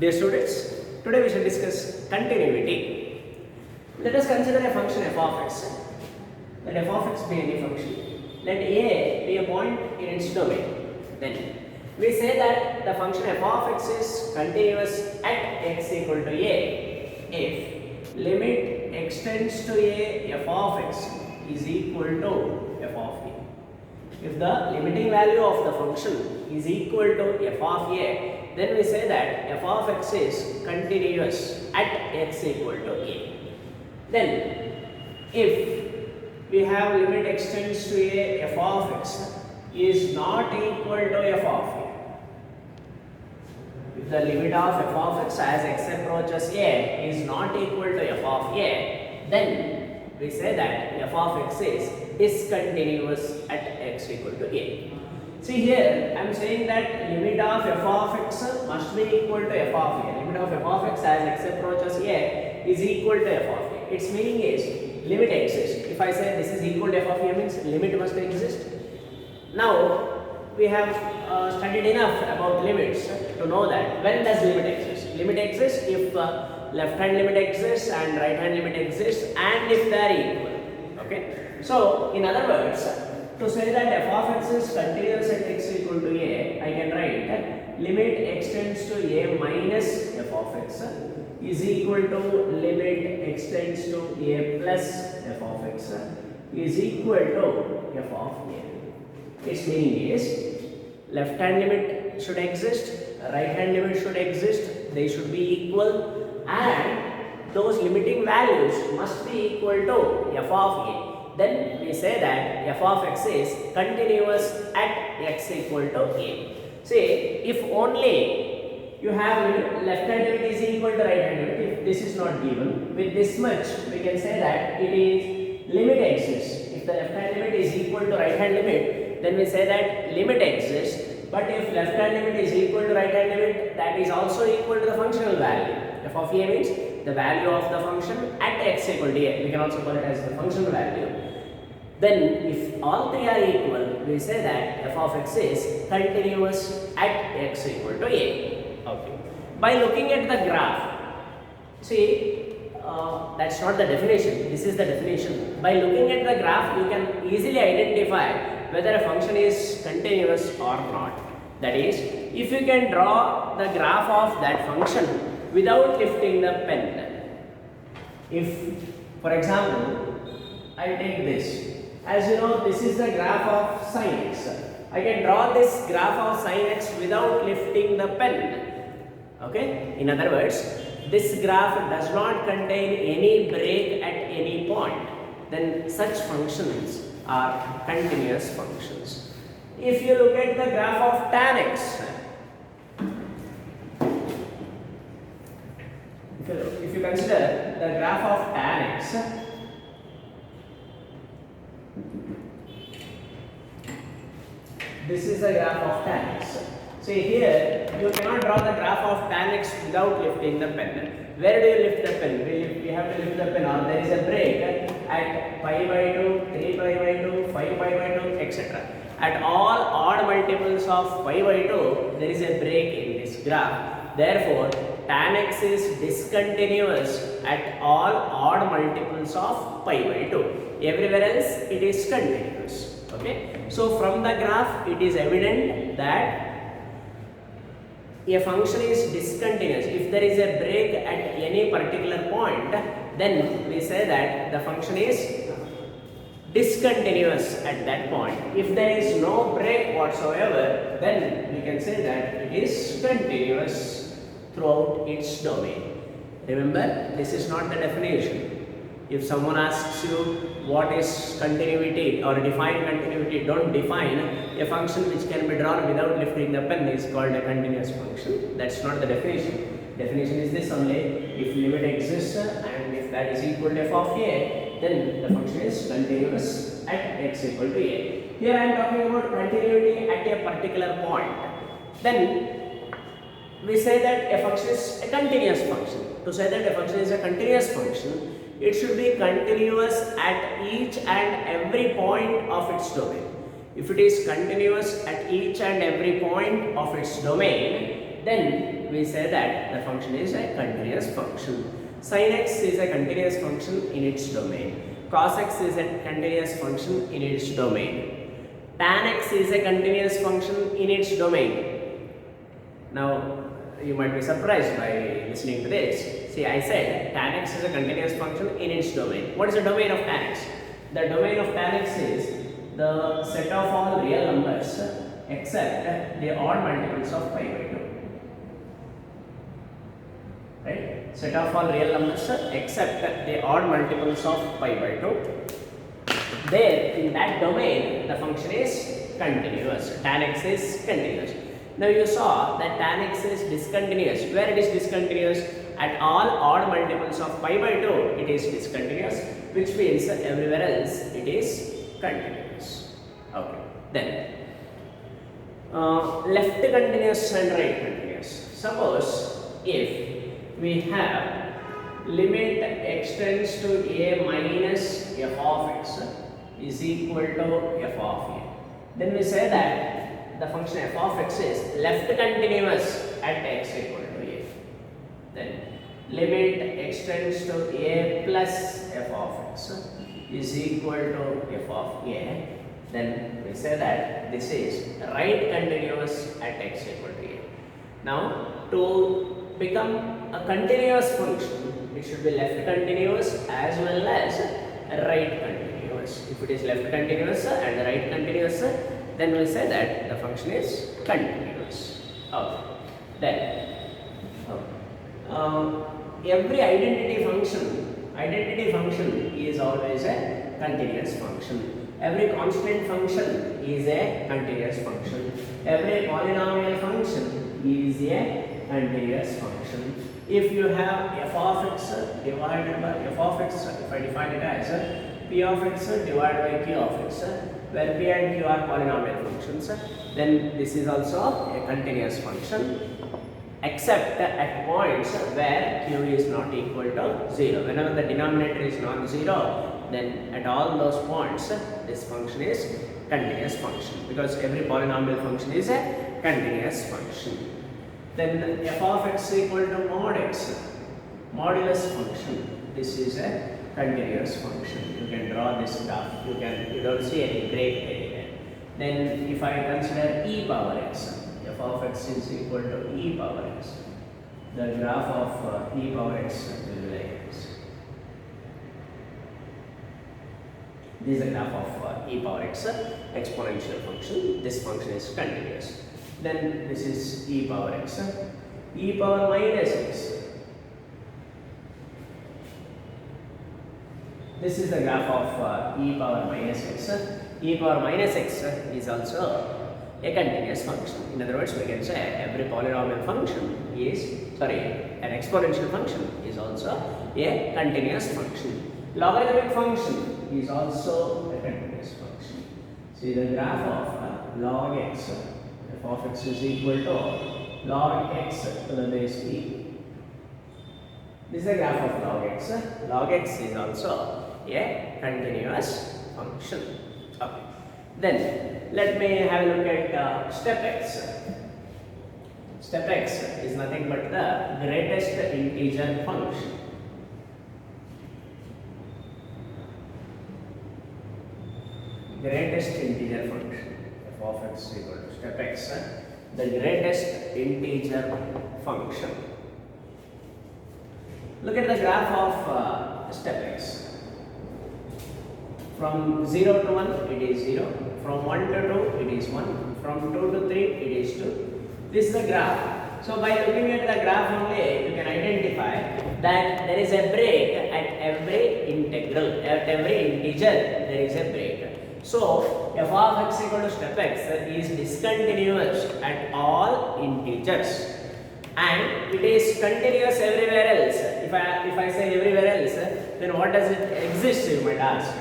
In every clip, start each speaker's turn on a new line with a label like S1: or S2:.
S1: Dear students, today we shall discuss continuity. Let us consider a function f of x. Let f of x be any function. Let a be a point in its domain. Then we say that the function f of x is continuous at x equal to a if limit extends to a f of x is equal to f of a. If the limiting value of the function is equal to f of a, then we say that f of x is continuous at x equal to a. Then if we have limit extends to a f of x is not equal to f of a. If the limit of f of x as x approaches a is not equal to f of a, then we say that f of x is discontinuous at x equal to a. See here, I am saying that limit of f of x must be equal to f of a. Limit of f of x as x approaches a is equal to f of a. Its meaning is limit exists. If I say this is equal to f of a means limit must exist. Now we have studied enough about limits to know that when does limit exist? Limit exists if left hand limit exists and right hand limit exists and if they are equal. Okay. So in other words, to say that f of x is continuous at x equal to a, I can write limit extends to a minus f of x is equal to limit extends to a plus f of x is equal to f of a. Its meaning is left hand limit should exist, right hand limit should exist, they should be equal and those limiting values must be equal to f of a. Then we say that f of x is continuous at x equal to a. Say if only you have left hand limit is equal to right hand limit, if this is not given, with this much we can say that it is limit exists. If the left hand limit is equal to right hand limit, then we say that limit exists. But if left hand limit is equal to right hand limit, that is also equal to the functional value. F of a means the value of the function at x equal to a. We can also call it as the functional value. Then if all three are equal, we say that f of x is continuous at x equal to a. Okay. By looking at the graph, see that's not the definition, this is the definition. By looking at the graph, you can easily identify whether a function is continuous or not. That is, if you can draw the graph of that function without lifting the pen. If, for example, I take this. As you know, this is the graph of sin x. I can draw this graph of sin x without lifting the pen. Okay? In other words, this graph does not contain any break at any point. Then such functions are continuous functions. If you look at the graph of tan x, if you consider the graph of tan x, this is the graph of tan x. See here, you cannot draw the graph of tan x without lifting the pen. Where do you lift the pen? We have to lift the pen, or there is a break at pi by 2, 3 pi by 2, 5 pi by 2, etc. At all odd multiples of pi by 2, there is a break in this graph. Therefore, tan x is discontinuous at all odd multiples of pi by 2. Everywhere else, it is continuous. Okay. So from the graph, it is evident that a function is discontinuous. If there is a break at any particular point, then we say that the function is discontinuous at that point. If there is no break whatsoever, then we can say that it is continuous throughout its domain. Remember, this is not the definition. If someone asks you what is continuity or define continuity, don't define a function which can be drawn without lifting the pen is called a continuous function. That's not the definition. Definition is this only: if limit exists and if that is equal to f of a, then the function is continuous at x equal to a. Here I am talking about continuity at a particular point. Then we say that a function is a continuous function. To say that a function is a continuous function, it should be continuous at each and every point of its domain. If it is continuous at each and every point of its domain, then we say that the function is a continuous function. Sin x is a continuous function in its domain. Cos x is a continuous function in its domain. Tan x is a continuous function in its domain. Now, you might be surprised by listening to this. See, I said tan x is a continuous function in its domain. What is the domain of tan x? The domain of tan x is the set of all real numbers except the odd multiples of pi by 2. Right? Set of all real numbers except the odd multiples of pi by 2. There, in that domain, the function is continuous. Tan x is continuous. Now you saw that tan x is discontinuous. Where it is discontinuous? At all odd multiples of pi by 2, it is discontinuous, which means everywhere else it is continuous. Okay. Then, left continuous and right continuous. Suppose if we have limit x tends to a minus f of x is equal to f of a, then we say that the function f of x is left continuous at x equal to a. Then limit x tends to a plus f of x is equal to f of a, then we say that this is right continuous at x equal to a. Now, to become a continuous function, it should be left continuous as well as right continuous. If it is left continuous and right continuous, then we say that the function is continuous. Okay. Then, every identity function is always a continuous function. Every constant function is a continuous function. Every polynomial function is a continuous function. If you have f of x divided by f of x, if I define it as p of x divided by q of x, where p and q are polynomial functions, then this is also a continuous function, except at points where q is not equal to 0. Whenever the denominator is non-zero, then at all those points this function is continuous function, because every polynomial function is a continuous function. Then f of x equal to mod x, modulus function, this is a continuous function. You can draw this graph, you don't see any break area. Then if I consider e power x, f of x is equal to e power x, the graph of e power x will be like this. This is the graph of e power x, exponential function. This function is continuous. Then this is e power x, e power minus x. This is the graph of e power minus x. E power minus x is also a continuous function. In other words, we can say every polynomial function is, an exponential function is also a continuous function. Logarithmic function is also a continuous function. See the graph of log x, f of x is equal to log x to the base e. This is the graph of log x. Log x is also a continuous function. Okay. Then let me have a look at step x. Step x is nothing but the greatest integer function. Greatest integer function, f of x equal to step x, the greatest integer function. Look at the graph of step x. From 0 to 1 it is 0, from 1 to 2 it is 1, from 2 to 3 it is 2. This is the graph. So by looking at the graph only, you can identify that there is a break at every integral, at every integer there is a break. So f of x equal to step x is discontinuous at all integers, and it is continuous everywhere else. If I say everywhere else, then what does it exist, you might ask.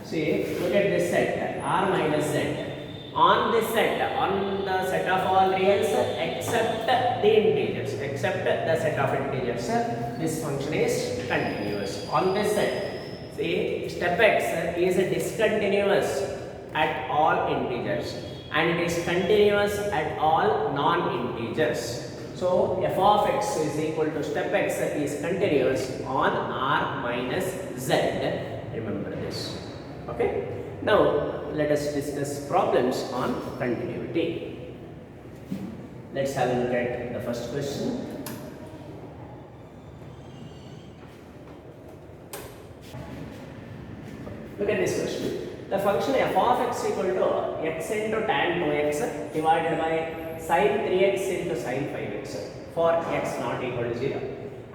S1: See, look at this set, r minus z. On this set, on the set of all reals except the integers, except the set of integers, this function is continuous. On this set, see, step x is discontinuous at all integers and it is continuous at all non-integers. So f of x is equal to step x is continuous on r minus z. Remember this. Okay. Now let us discuss problems on continuity. Let's have a look at the first question. Look at this question. The function f of x equal to x into tan 2x divided by sin 3x into sin 5x for x not equal to 0,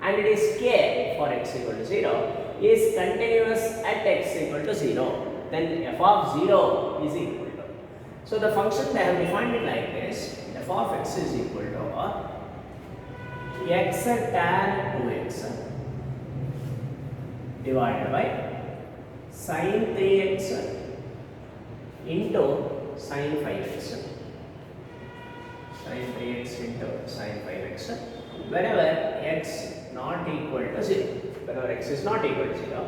S1: and it is k for x equal to 0 is continuous at x equal to 0. Then f of 0 is equal to. So the function they have defined it like this: f of x is equal to x tan 2x divided by sin 3x into sin 5x, sin 3x into sin 5x, whenever x not equal to 0, whenever x is not equal to 0,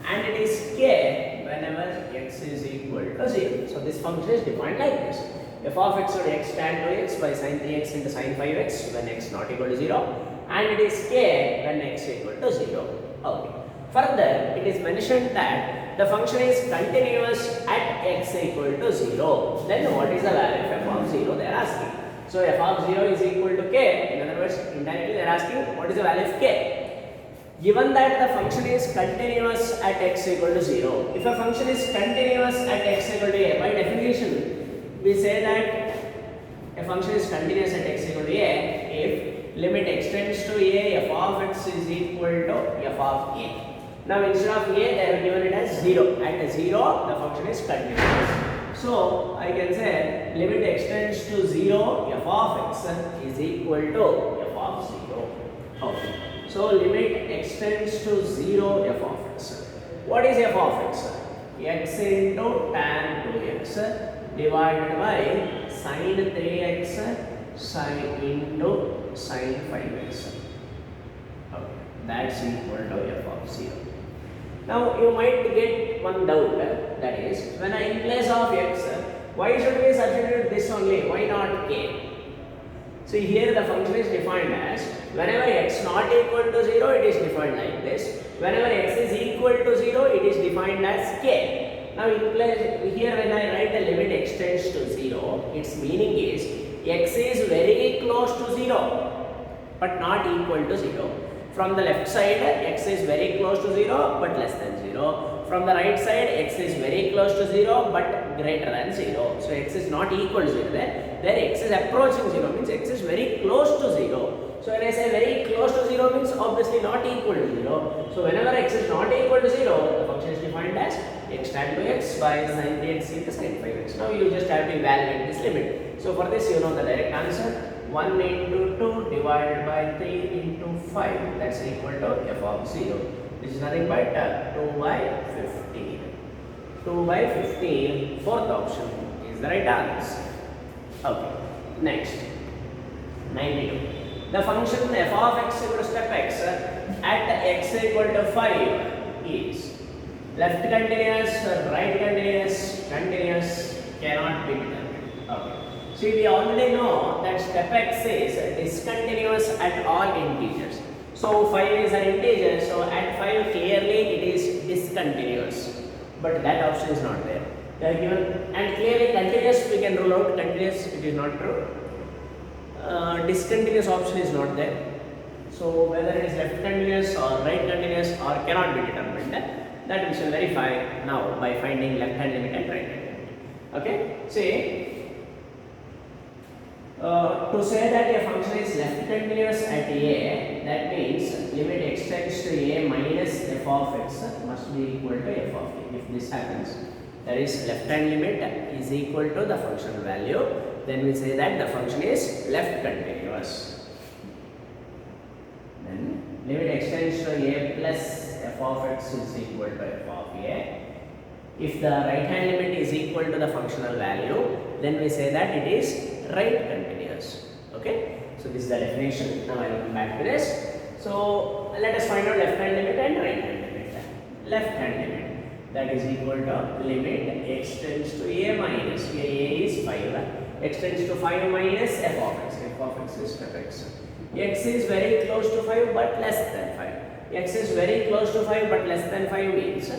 S1: and it is k whenever x is equal to 0. So this function is defined like this: f of x would x tan 2x by sin 3x into sin 5x when x not equal to 0, and it is k when x equal to 0. Okay. Further, it is mentioned that the function is continuous at x equal to 0. Then what is the value of f of 0 they are asking? So f of 0 is equal to k. In other words, indirectly they are asking what is the value of k. Given that the function is continuous at x equal to 0, if a function is continuous at x equal to a, by definition we say that a function is continuous at x equal to a if limit extends to a, f of x is equal to f of a. Now instead of a they have given it as 0. At 0 the function is continuous. So I can say limit extends to 0, f of x is equal to f of 0. Okay. So limit extends to 0, f of x. What is f of x? X into tan 2x divided by sin 3x sin into sin 5x. Okay. That's equal to f of 0. Now you might get one doubt, that is, when in place of x, why should we substitute this only? Why not k? So here the function is defined as whenever x not equal to 0, it is defined like this. Whenever x is equal to 0, it is defined as k. Now in place here when I write the limit extends to 0, its meaning is x is very close to 0 but not equal to 0. From the left side, x is very close to 0 but less than 0. From the right side, x is very close to 0 but greater than 0. So x is not equal to 0 there. There x is approaching 0 means x is very close to 0. So when I say very close to 0 means obviously not equal to 0. So whenever x is not equal to 0, the function is defined as x tan 2x by sin 3x into sin 5x. Now you just have to evaluate this limit. So for this you know the direct answer. 1 into 2 divided by 3 into 5, that's equal to f of 0. This is nothing but 2 by 15. 2 by 15, fourth option is the right answer. Okay, next, 92. The function f of x equal to step x at x equal to 5 is left continuous, right continuous, continuous, cannot be determined. Okay. See, we already know that step x is discontinuous at all integers. So 5 is an integer, so at 5 clearly it is discontinuous. But that option is not there. They are given, and clearly continuous we can rule out, continuous it is not true. Discontinuous option is not there. So whether it is left continuous or right continuous or cannot be determined, that we shall verify now by finding left hand limit and right hand limit. Okay, see. To say that a function is left continuous at a, that means limit extends to a minus f of x must be equal to f of a. If this happens, that is left hand limit is equal to the function value, then we say that the function is left continuous. Then limit extends to a plus f of x is equal to f of a. If the right hand limit is equal to the functional value, then we say that it is right continuous. Okay, so this is the definition. Now I will come back to this. So let us find out left hand limit and right hand limit. Left hand limit, that is equal to limit extends to a minus, here a is 5, extends to 5 minus f of x. F of x is step x. x is very close to 5 but less than 5. X is very close to 5 but less than 5 means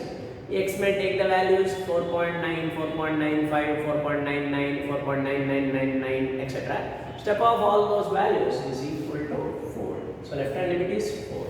S1: x may take the values 4.9, 4.95, 4.99, 4.9999, etc. Step off all those values is equal to 4. So left hand limit is 4.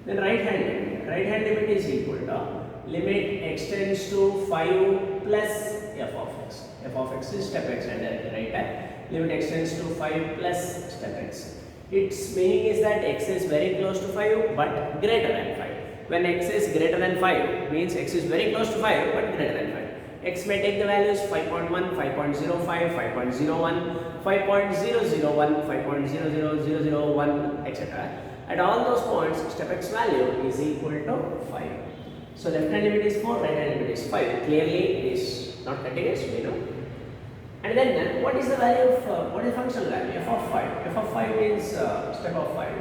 S1: Then right hand limit. Right hand limit is equal to limit x tends to 5 plus f of x. F of x is step x and right hand. Limit x tends to 5 plus step x. Its meaning is that x is very close to 5 but greater than 5. When x is greater than 5 means x is very close to 5 but greater than 5. X may take the values 5.1, 5.05, 5.01, 5.001, 5.00001, etc. At all those points, step x value is equal to 5. So left hand limit is 4, right hand limit is 5. Clearly it is not continuous, we know. And then what is the value of, what is functional value? F of 5. F of 5 is step of 5.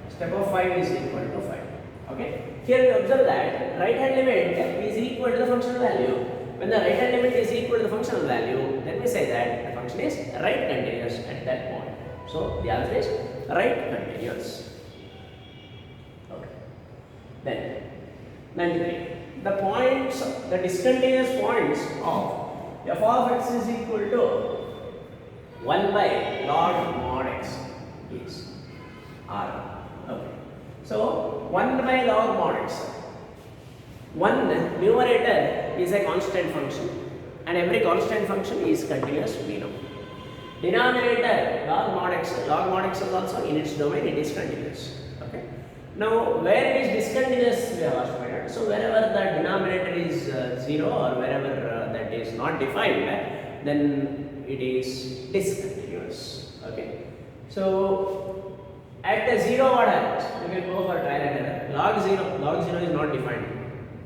S1: Step of 5 is equal to 5. Okay. Here we observe that right hand limit is equal to the functional value. When the right hand limit is equal to the functional value, then we say that the function is right continuous at that point. So the answer is right continuous. Okay. Then 93. The points, the discontinuous points of f of x is equal to 1 by log mod x is R. Okay. So 1 by log mod x. One numerator is a constant function and every constant function is continuous, we know. Denominator log mod x is also in its domain, it is continuous. Okay. Now where it is discontinuous we have asked for that. So wherever the denominator is 0 or wherever that is not defined, then it is discontinuous. Okay. So at the 0 what happens? You can go for trial and error. Log 0 is not defined.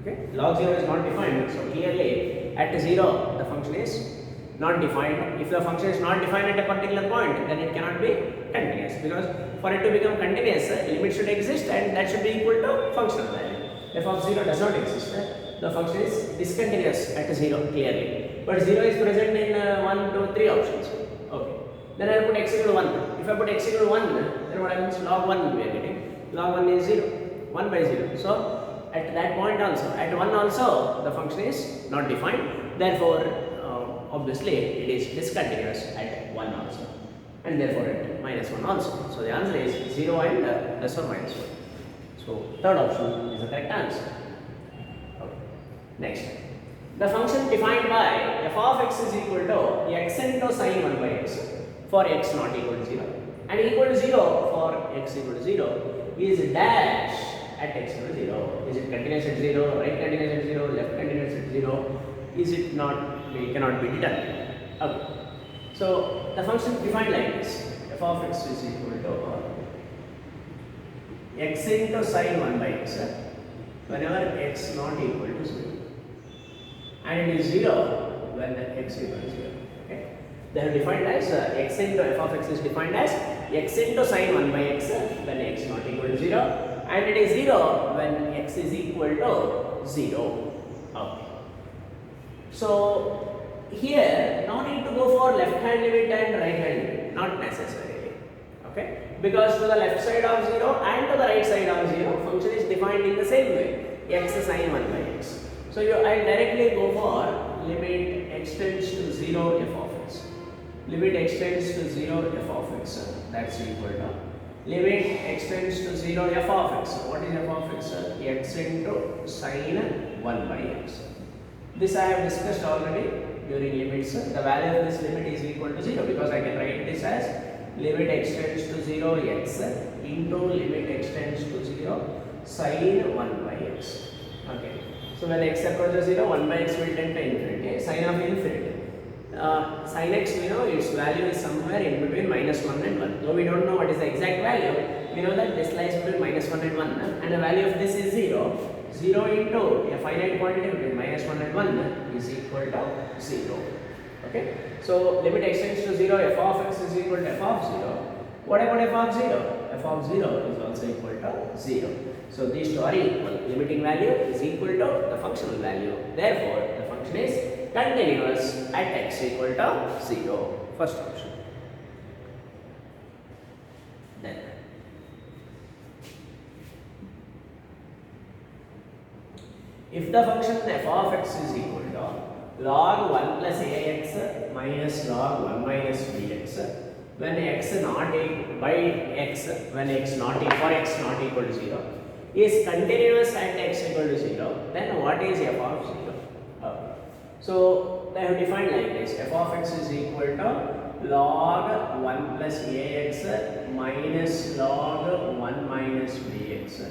S1: Okay. Log 0 is not defined. So clearly at 0 the function is not defined. If the function is not defined at a particular point, then it cannot be continuous, because for it to become continuous, limit should exist and that should be equal to functional value. F of 0 does not exist. The function is discontinuous at 0 clearly. But 0 is present in 1, 2, 3 options. Okay. Then I will put x equal to 1. If I put x equal to 1, then what happens? Log 1 we are getting. Log 1 is 0. 1 by 0. So at that point also, at 1 also, the function is not defined. Therefore, obviously it is discontinuous at 1 also. And therefore at minus 1 also. So the answer is 0 and plus or minus 1. So third option is the correct answer. Okay. Next, the function defined by f of x is equal to x into sine 1 by x for x not equal to 0 and equal to 0 for x equal to 0 is dash at x equal to 0. Is it continuous at 0, right continuous at 0, left continuous at 0? Is it not? We cannot be determined. Okay. So the function defined like this: f of x is equal to x into sine 1 by x whenever x not equal to 0, and it is 0 when the x equal to 0. Okay. They have defined as x into f of x is defined as x into sine 1 by x when x not equal to 0, and it is 0 when x is equal to 0. Okay. So here no need to go for left hand limit and right hand limit, not necessarily. Okay. Because to the left side of 0 and to the right side of 0, function is defined in the same way, x sine 1 by x. So I directly go for limit x tends to 0 f of x. Limit x tends to 0 f of x, that's equal to limit x tends to 0 f of x. What is f of x? X into sine 1 by x. This I have discussed already during limits. The value of this limit is equal to 0 because I can write this as limit x tends to 0 x into limit x tends to 0 sine 1 by x. Okay. So when x approaches 0, 1 by x will tend to infinity, sine of infinity. Sin x, we know its value is somewhere in between minus 1 and 1. Though we don't know what is the exact value, we know that this lies between minus 1 and 1, and the value of this is 0. 0 into a finite quantity between minus 1 and 1 is equal to 0. Okay. So limit x tends to 0, f of x is equal to f of 0. What about f of 0? F of 0 is also equal to 0. So these two are equal. Limiting value is equal to the functional value. Therefore, the function is continuous at x equal to 0. First option. Then if the function f of x is equal to log 1 plus ax minus log 1 minus bx, when x not equal by x, when x not equal for x not equal to 0 is continuous at x equal to 0, then what is f of 0? Okay. So they have defined like this: f of x is equal to log 1 plus ax minus log 1 minus bx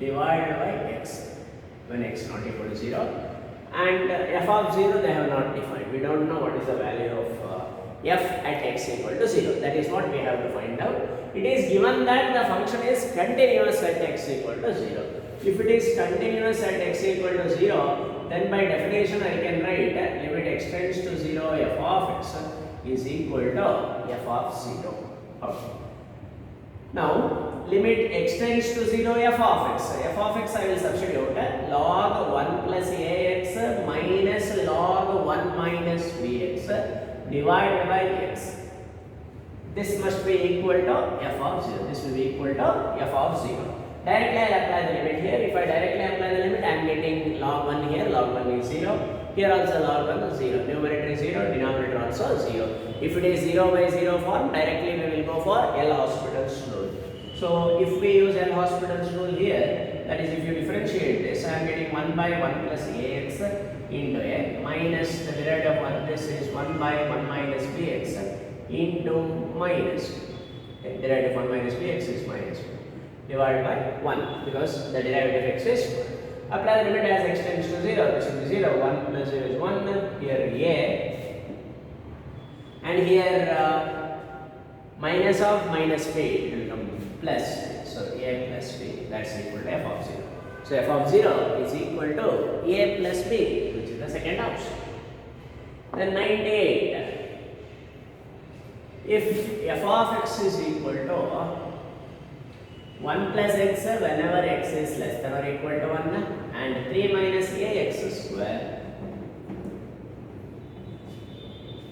S1: divided by x when x not equal to 0, and f of 0 they have not defined. We don't know what is the value of f at x equal to 0. That is what we have to find out. It is given that the function is continuous at x equal to 0. If it is continuous at x equal to 0, then by definition I can write limit x tends to 0 f of x is equal to f of 0. Okay. Now limit x tends to 0 f of x. F of x I will substitute log 1 plus ax minus log 1 minus bx divided by x. This must be equal to f of 0. This will be equal to f of 0. Directly I will apply the limit here. If I directly apply the limit, I am getting log 1 here, log 1 is 0. Here also log 1 is 0. Numerator is 0, denominator also 0. If it is 0 by 0 form, directly we will go for L-Hospital's rule. So if we use L-Hospital's rule here, that is if you differentiate this, I am getting 1 by 1 plus ax into a minus the derivative of this is 1 by 1 minus bx into minus derivative of 1 minus bx is minus 1 divided by 1 because the derivative of x is 1. Apply the limit as x tends to 0. This will be 0. 1 plus 0 is 1. Here a and here minus of minus b, it will come plus. So a plus b, that's equal to f of 0. So f of 0 is equal to a plus b, which is the second option. Then 98. If f of x is equal to 1 plus x whenever x is less than or equal to 1 and 3 minus ax square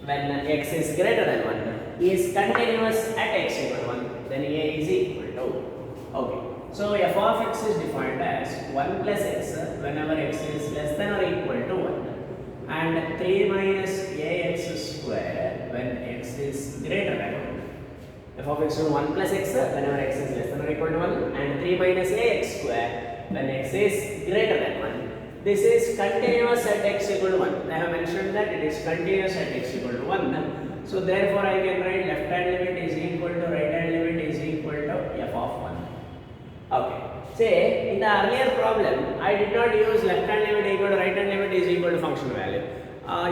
S1: when x is greater than 1 is continuous at x equal to 1, then a is equal to. Okay. So f of x is defined as 1 plus x whenever x is less than or equal to 1 and 3 minus ax square when x is greater than 1. F of x is 1 plus x whenever x is less than or equal to 1 and 3 minus ax square when x is greater than 1. This is continuous at x equal to 1. I have mentioned that it is continuous at x equal to 1. So therefore I can write left hand limit is equal to right hand limit is equal to f of 1. Okay. Say in the earlier problem I did not use left hand limit equal to right hand limit is equal to function value.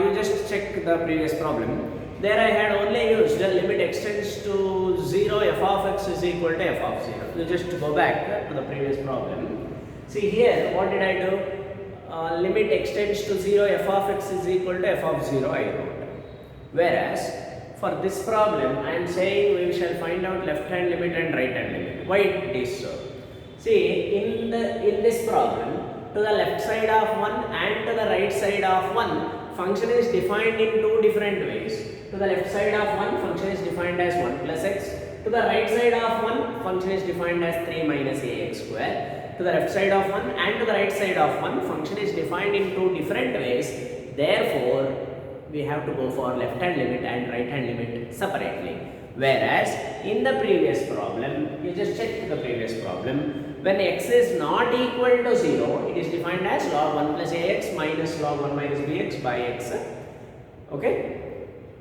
S1: You just check the previous problem. There I had only used the limit x tends to 0 f of x is equal to f of 0. You just go back to the previous problem. See here what did I do? Limit x tends to 0 f of x is equal to f of 0 I wrote. Whereas for this problem I am saying we shall find out left hand limit and right hand limit. Why it is so? See in this problem to the left side of 1 and to the right side of 1 function is defined in two different ways. To the left side of 1 function is defined as 1 plus x. To the right side of 1 function is defined as 3 minus ax square. To the left side of 1 and to the right side of 1 function is defined in two different ways. Therefore, we have to go for left hand limit and right hand limit separately. Whereas in the previous problem, you just check the previous problem, when x is not equal to 0, it is defined as log 1 plus ax minus log 1 minus bx by x. Okay?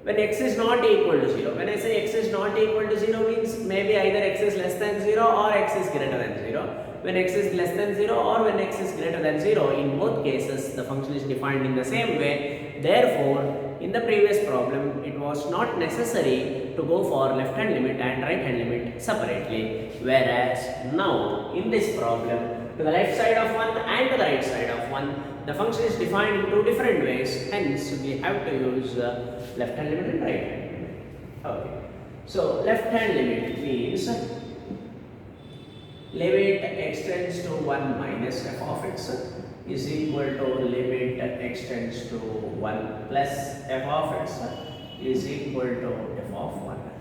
S1: When x is not equal to 0, when I say x is not equal to 0 means maybe either x is less than 0 or x is greater than 0. When x is less than 0 or when x is greater than 0, in both cases the function is defined in the same way. Therefore, in the previous problem, it was not necessary to go for left hand limit and right hand limit separately. Whereas now, in this problem, to the left side of 1 and to the right side of 1, the function is defined in two different ways. Hence, we have to use left hand limit and right hand limit. Okay. So, left hand limit means limit x tends to 1 minus f of x is equal to limit x tends to 1 plus f of x is equal to f of 1.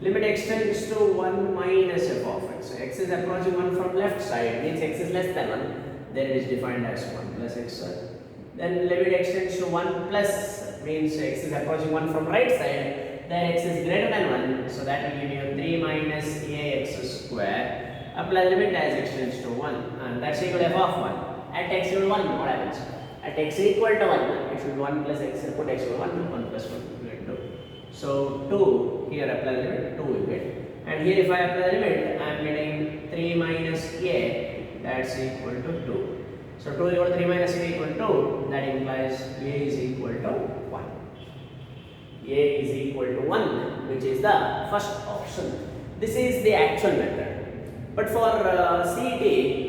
S1: Limit x tends to 1 minus f of x. X is approaching 1 from left side means x is less than 1. Then it is defined as 1 plus x. Then limit extends to 1 plus, means x is approaching 1 from right side, then x is greater than 1, so that will give you 3 minus ax square. Apply limit as extends to 1, and that's equal to f of 1. At x equal to 1, what happens? At x equal to 1, it should be 1 plus x, put x equal to 1 plus 1, you get 2. So 2, here apply limit, 2 will get. And here if I apply limit, I am getting 3 minus a, that's equal to 2. So 2 equal to 3 minus a equal to 2, that implies a is equal to 1. A is equal to 1, which is the first option. This is the actual method. But for CET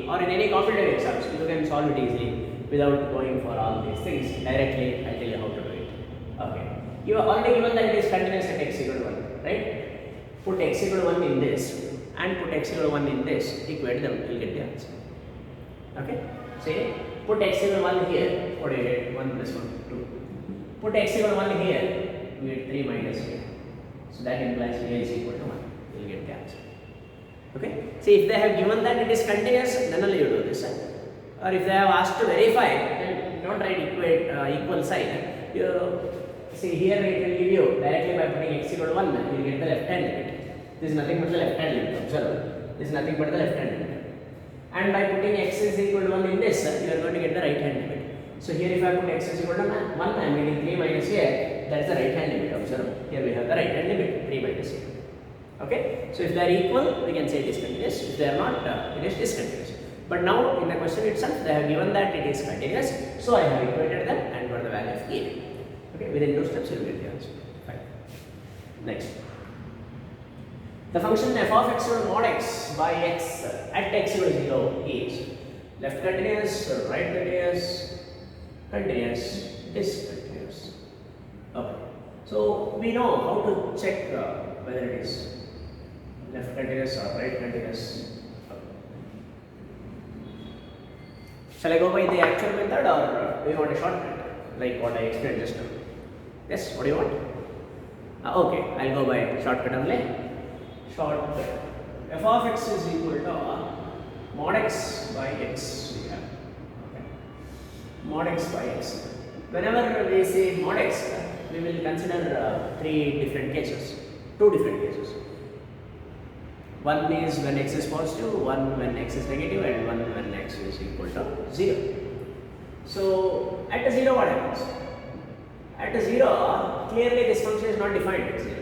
S1: or in any competitive exams, you can solve it easily without going for all these things. Directly, I'll tell you how to do it. Okay. You are already given that it is continuous at x equal to 1, right? Put x equal to 1 in this and put x equal to 1 in this, equate them, you will get the answer. Okay? Say, put x equal to 1 here, what do you get? 1 plus 1, 2. Put x equal to 1 here, you get 3 minus a. So that implies a is equal to 1, you will get the answer. Okay? See, if they have given that it is continuous, then only you do this. Or if they have asked to verify, then don't write equal sign. You see, here it will give you directly by putting x equal to 1, you will get the left hand limit. This is nothing but the left hand limit. Observe, this is nothing but the left hand limit. And by putting x is equal to 1 in this, you are going to get the right hand limit. So here if I put x is equal to 1, I am getting 3 minus a, that is the right hand limit. Observe, here we have the right hand limit, 3 minus a. Okay, so if they are equal, we can say discontinuous. If they are not, it is discontinuous. But now in the question itself, they have given that it is continuous, so I have equated them and got the value of a. Okay, within 2 steps you will get the answer. Fine. Next, the function f of x over mod x by x at x equal to 0 is left continuous, right continuous, continuous, discontinuous. Okay, so we know how to check whether it is left continuous or right continuous. Shall I go by the actual method or do you want a shortcut like what I explained just now? Yes, what do you want? Okay, I'll go by shortcut only. Shortcut. F of x is equal to mod x by x. We have. Okay. Mod x by x. Whenever we say mod x, we will consider 3 different cases, 2 different cases. One is when x is positive, one when x is negative, and one when x is equal to 0. So at 0 what happens? At 0, clearly this function is not defined at 0.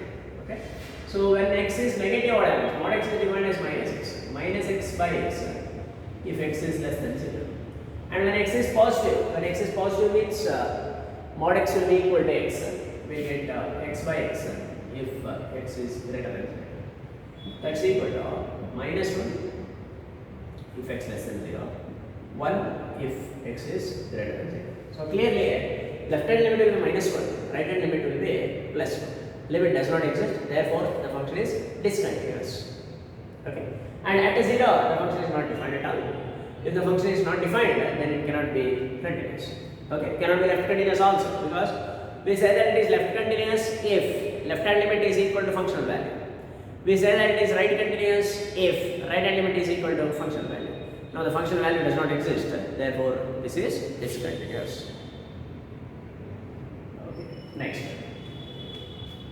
S1: Okay? So when x is negative, what happens? Mod x is defined as minus x. Minus x by x if x is less than 0. And when x is positive means mod x will be equal to x. We get x by x if x is greater than 0. That's equal to minus 1 if x less than 0, 1 if x is greater than 0. So clearly, left hand limit will be minus 1, right hand limit will be plus 1. Limit does not exist, therefore the function is discontinuous. Okay. And at 0, the function is not defined at all. If the function is not defined, then it cannot be continuous. Okay, cannot be left continuous also, because we say that it is left continuous if left hand limit is equal to functional value. We say that it is right continuous if right hand limit is equal to functional value. Now the functional value does not exist, therefore this is discontinuous. Okay. Next,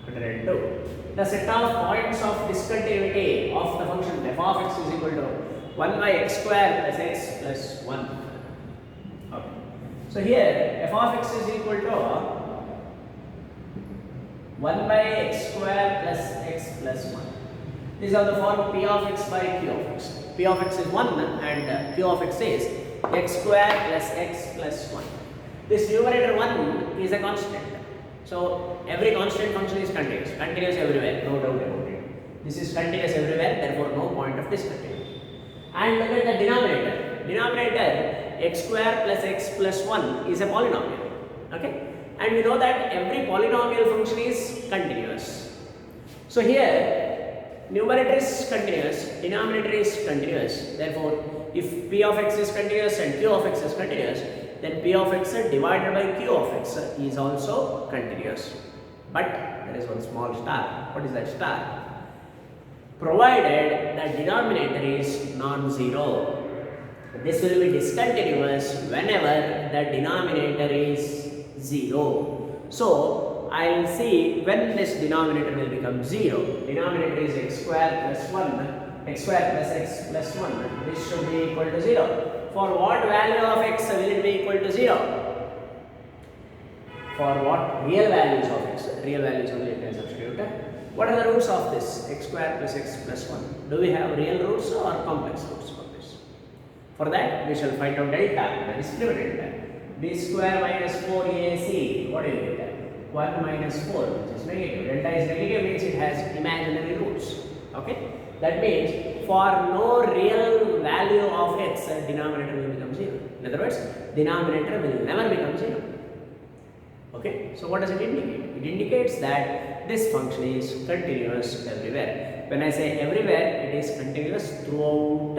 S1: 102. The set of points of discontinuity of the function f of x is equal to 1 by x square plus x plus 1. Okay. So here f of x is equal to 1 by x square plus x plus 1. These are the form p of x by q of x. P of x is 1 and q of x is x square plus x plus 1. This numerator 1 is a constant. So every constant function is continuous everywhere, no doubt about it. This is continuous everywhere, therefore no point of discontinuity. And look at the denominator. Denominator x square plus x plus 1 is a polynomial. Okay? And we know that every polynomial function is continuous. So here numerator is continuous, denominator is continuous. Therefore, if p of x is continuous and q of x is continuous, then p of x divided by q of x is also continuous. But there is one small star. What is that star? Provided the denominator is non-zero. This will be discontinuous whenever the denominator is 0. So I will see when this denominator will become 0. Denominator is x square plus 1, x square plus x plus 1. This should be equal to 0. For what value of x will it be equal to 0? For what real values of x? Real values only you can substitute. What are the roots of this? X square plus x plus 1. Do we have real roots or complex roots for this? For that, we shall find out delta, that is primitive delta. B square minus 4ac, what do you get? 1 minus 4, which is negative. Delta is negative means it has imaginary roots. Okay? That means for no real value of x, denominator will become 0. In other words, denominator will never become 0. Okay? So what does it indicate? It indicates that this function is continuous everywhere. When I say everywhere, it is continuous throughout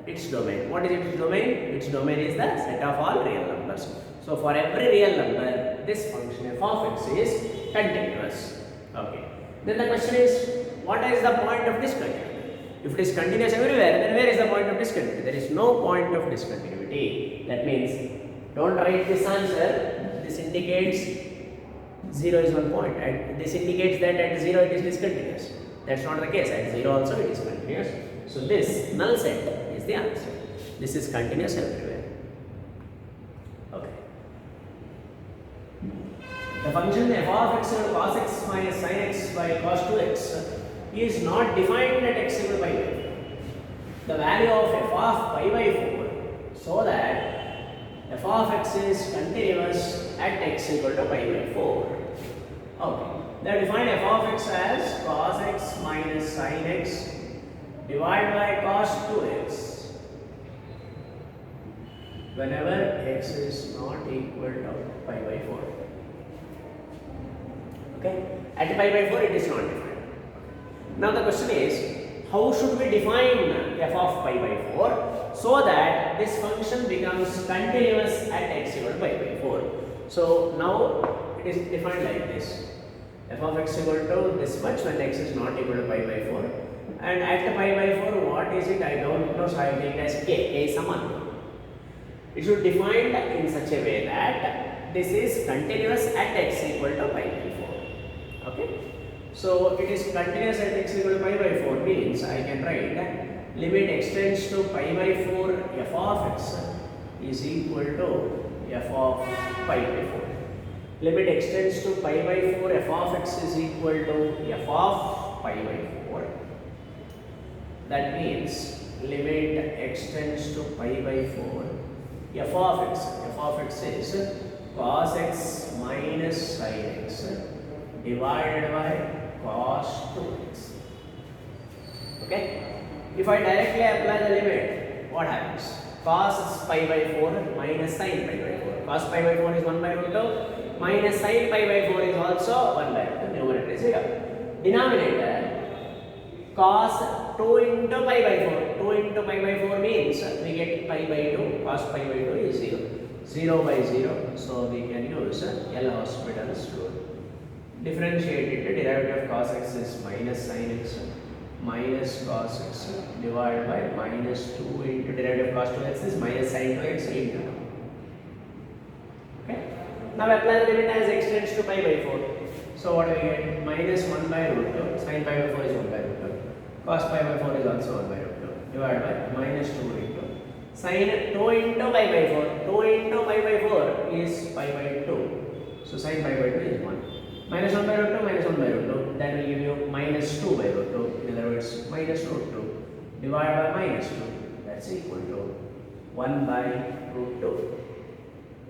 S1: its domain. What is its domain? Its domain is the set of all real numbers. So for every real number, this function f of x is continuous. Okay. Then the question is, what is the point of discontinuity? If it is continuous everywhere, then where is the point of discontinuity? There is no point of discontinuity. That means, don't write this answer. This indicates 0 is one point, and this indicates that at 0 it is discontinuous. That's not the case. At 0 also it is continuous. So this null set is the answer. This is continuous everywhere. Okay. The function f of x cos x minus sin x by cos 2x is not defined at x equal to pi by 4. The value of f of pi by 4 so that f of x is continuous at x equal to pi by 4. Okay. They have defined f of x as cos x minus sin x divided by cos 2x whenever x is not equal to pi by 4. Okay. At pi by 4 it is not defined. Now the question is, how should we define f of pi by 4 so that this function becomes continuous at x equal to pi by 4? So now it is defined like this. F of x equal to this much when x is not equal to pi by 4. And at pi by 4, what is it? I don't know, so I will take it as k is unknown. It should be defined in such a way that this is continuous at x equal to pi by 4. Okay? So it is continuous at x equal to pi by 4 means I can write limit x tends to pi by 4 f of x is equal to f of pi by 4. Limit x tends to pi by 4 f of x is equal to f of pi by 4. That means limit x tends to pi by 4 f of x is cos x minus sin x divided by cos 2x. Okay? If I directly apply the limit, what happens? Cos pi by 4 minus sin pi by 4. Cos pi by 4 is 1 by root 2 minus sin pi by 4 is also 1 by root 2. Numerator is 0. Denominator cos 2 into pi by 4. 2 into pi by 4 means we get pi by 2. Cos pi by 2 is 0. 0 by 0. So we can use L-Hospital's rule. Differentiate it. The derivative of cos x is minus sin x minus cos x divided by minus 2 into derivative of cos 2x is minus sin 2x into 2. Okay. Now apply the limit as x tends to pi by 4. So what do we get? Minus 1 by root 2. Sin pi by 4 is 1 by root 2. Cos pi by 4 is also 1 by root 2. Divided by minus 2 into sin 2 into pi by 4. 2 into pi by 4 is pi by 2. So sin pi by 2 is 1. Minus 1 by root 2 minus 1 by root 2. That will give you minus 2 by root 2. In other words, minus root 2 divided by minus 2. That's equal to 1 by root 2.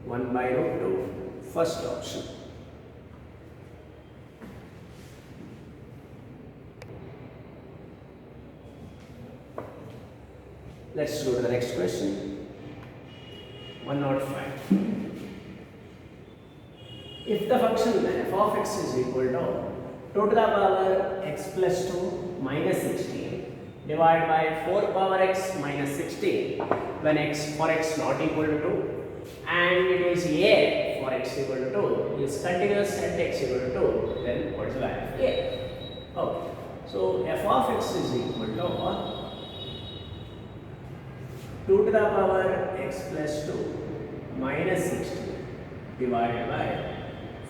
S1: 1 by root 2. First option. Let's go to the next question. 105. If the function f of x is equal to 2 to the power x plus 2 minus 16 divided by 4 power x minus 16 when x for x not equal to 2 and it is a for x equal to 2 is continuous at x equal to 2, then what is the value of a? Okay. So f of x is equal to 2 to the power x plus 2 minus 16 divided by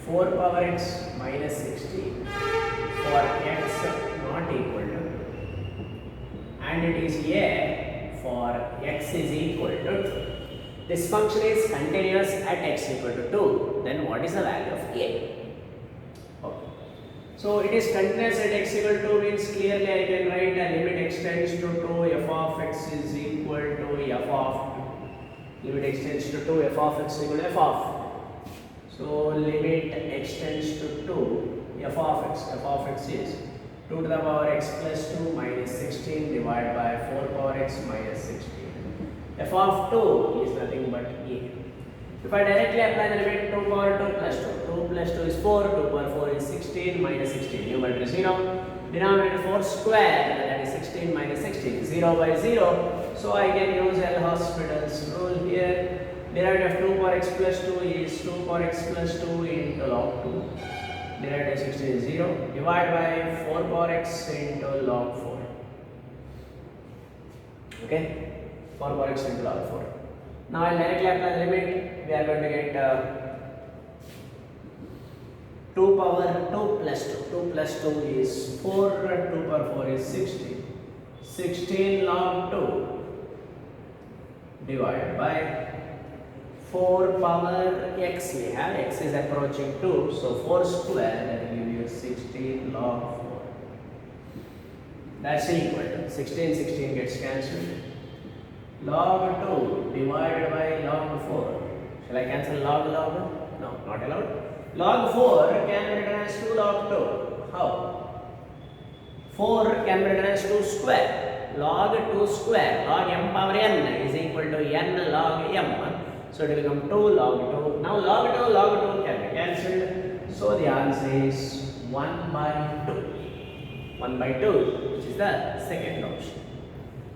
S1: 4 power x minus 16 for x not equal to 2. And it is a for x is equal to 2. This function is continuous at x equal to 2. Then what is the value of a? Okay. So it is continuous at x equal to 2 means clearly I can write a limit extends to 2 f of x is equal to f of 2. Limit extends to 2 f of x equal to f of. So limit extends to 2 f of x is 2 to the power x plus 2 minus 16 divided by 4 power x minus 16. F of 2 is nothing but a. If I directly apply the limit 2 power 2 plus 2, 2 plus 2 is 4, 2 power 4 is 16 minus 16, numerator 0, denominator 4 square, that is 16 minus 16, 0 by 0, so I can use L-Hospital's rule here. Derivative of 2 power x plus 2 is 2 power x plus 2 into log 2, derivative of 16 is 0, divided by 4 power x into log 4, okay, 4 power x into log 4. Now I'll directly apply the limit. We are going to get 2 power 2 plus 2. 2 plus 2 is 4, 2 power 4 is 16. 16 log 2 divided by 4 power x. We have x is approaching 2, so 4 square that will give you 16 log 4. That's equal to 16, 16 gets cancelled. Log 2 divided by log 4. Shall I cancel log? No, not allowed. Log 4 can be written as 2 log 2. How? 4 can be written as 2 square. Log 2 square, log m power n is equal to n log m. So it will become 2 log 2. Now log 2 can be cancelled. So the answer is 1 by 2. 1 by 2, which is the second option.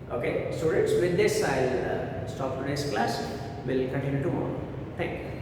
S1: Okay, students, with this I'll stop today's class. We'll continue tomorrow. Thank you.